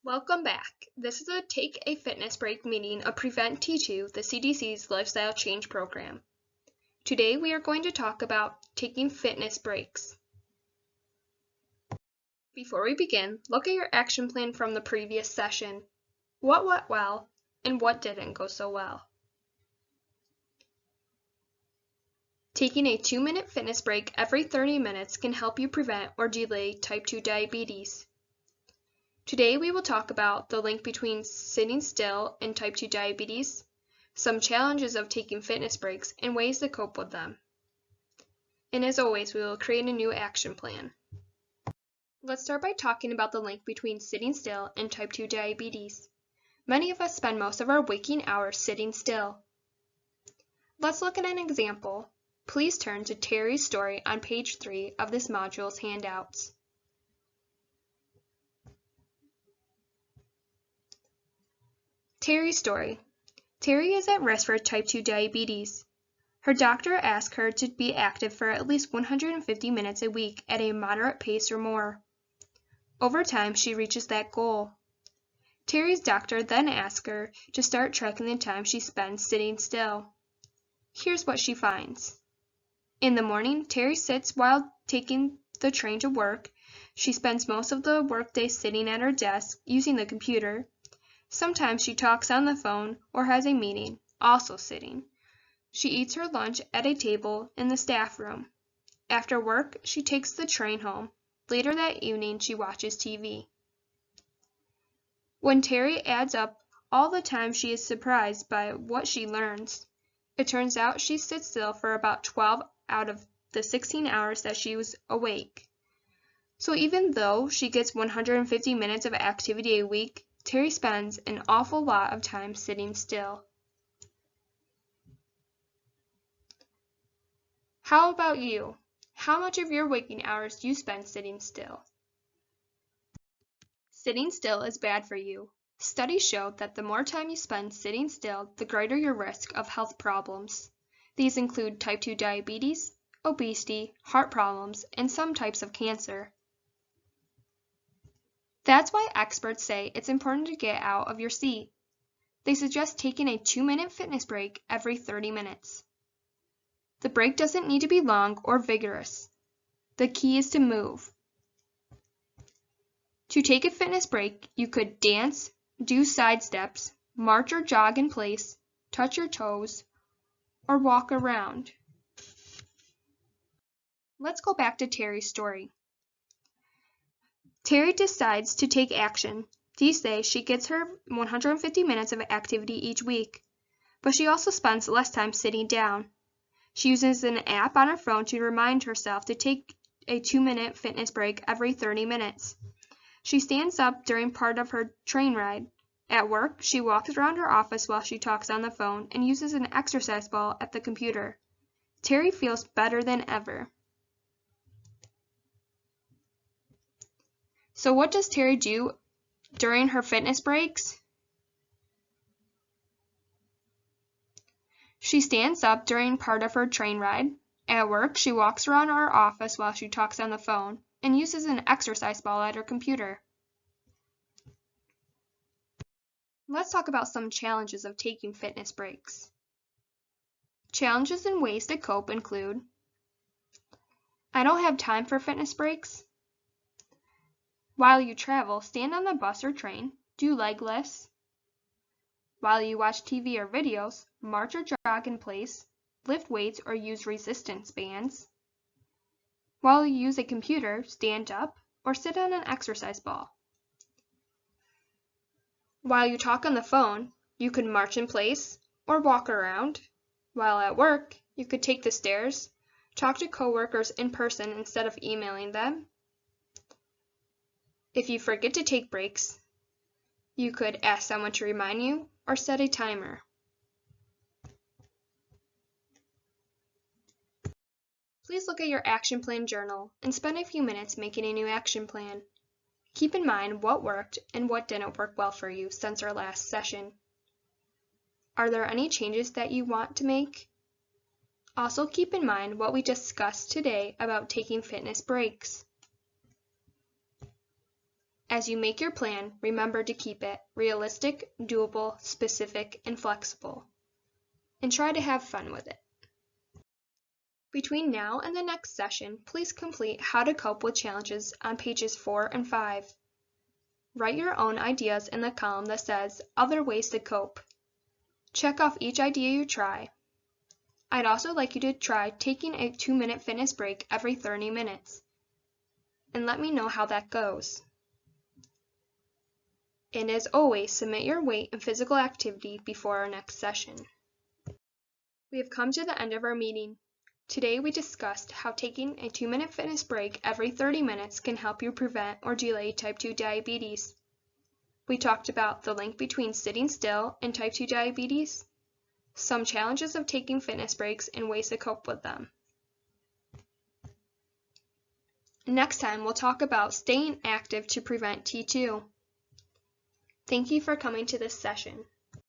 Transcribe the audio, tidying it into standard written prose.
Welcome back. This is a Take a Fitness Break meeting of Prevent T2, the CDC's Lifestyle Change Program. Today we are going to talk about taking fitness breaks. Before we begin, look at your action plan from the previous session. What went well and what didn't go so well? Taking a 2-minute fitness break every 30 minutes can help you prevent or delay type 2 diabetes. Today we will talk about the link between sitting still and type 2 diabetes, some challenges of taking fitness breaks, and ways to cope with them. And as always, we will create a new action plan. Let's start by talking about the link between sitting still and type 2 diabetes. Many of us spend most of our waking hours sitting still. Let's look at an example. Please turn to Terry's story on page 3 of this module's handouts. Terry's story. Terry is at risk for type 2 diabetes. Her doctor asked her to be active for at least 150 minutes a week at a moderate pace or more. Over time, she reaches that goal. Terry's doctor then asked her to start tracking the time she spends sitting still. Here's what she finds. In the morning, Terry sits while taking the train to work. She spends most of the workday sitting at her desk using the computer. Sometimes she talks on the phone or has a meeting, also sitting. She eats her lunch at a table in the staff room. After work, she takes the train home. Later that evening, she watches TV. When Terry adds up all the time, she is surprised by what she learns. It turns out she sits still for about 12 out of the 16 hours that she was awake. So even though she gets 150 minutes of activity a week, Terry spends an awful lot of time sitting still. How about you? How much of your waking hours do you spend sitting still? Sitting still is bad for you. Studies show that the more time you spend sitting still, the greater your risk of health problems. These include type 2 diabetes, obesity, heart problems, and some types of cancer. That's why experts say it's important to get out of your seat. They suggest taking a 2-minute fitness break every 30 minutes. The break doesn't need to be long or vigorous. The key is to move. To take a fitness break, you could dance, do side steps, march or jog in place, touch your toes, or walk around. Let's go back to Terry's story. Terry decides to take action. These days, she gets her 150 minutes of activity each week, but she also spends less time sitting down. She uses an app on her phone to remind herself to take a 2-minute fitness break every 30 minutes. She stands up during part of her train ride. At work, she walks around her office while she talks on the phone and uses an exercise ball at the computer. Terry feels better than ever. So what does Terry do during her fitness breaks? She stands up during part of her train ride. At work, she walks around her office while she talks on the phone and uses an exercise ball at her computer. Let's talk about some challenges of taking fitness breaks. Challenges and ways to cope include: I don't have time for fitness breaks. While you travel, stand on the bus or train, do leg lifts. While you watch TV or videos, march or jog in place, lift weights or use resistance bands. While you use a computer, stand up or sit on an exercise ball. While you talk on the phone, you could march in place or walk around. While at work, you could take the stairs, talk to coworkers in person instead of emailing them. If you forget to take breaks, you could ask someone to remind you or set a timer. Please look at your action plan journal and spend a few minutes making a new action plan. Keep in mind what worked and what didn't work well for you since our last session. Are there any changes that you want to make? Also keep in mind what we discussed today about taking fitness breaks. As you make your plan, remember to keep it realistic, doable, specific, and flexible. And try to have fun with it. Between now and the next session, please complete How to Cope with Challenges on pages 4 and 5. Write your own ideas in the column that says Other Ways to Cope. Check off each idea you try. I'd also like you to try taking a 2-minute fitness break every 30 minutes. And let me know how that goes. And as always, submit your weight and physical activity before our next session. We have come to the end of our meeting. Today we discussed how taking a 2-minute fitness break every 30 minutes can help you prevent or delay type 2 diabetes. We talked about the link between sitting still and type 2 diabetes, some challenges of taking fitness breaks and ways to cope with them. Next time we'll talk about staying active to prevent T2. Thank you for coming to this session.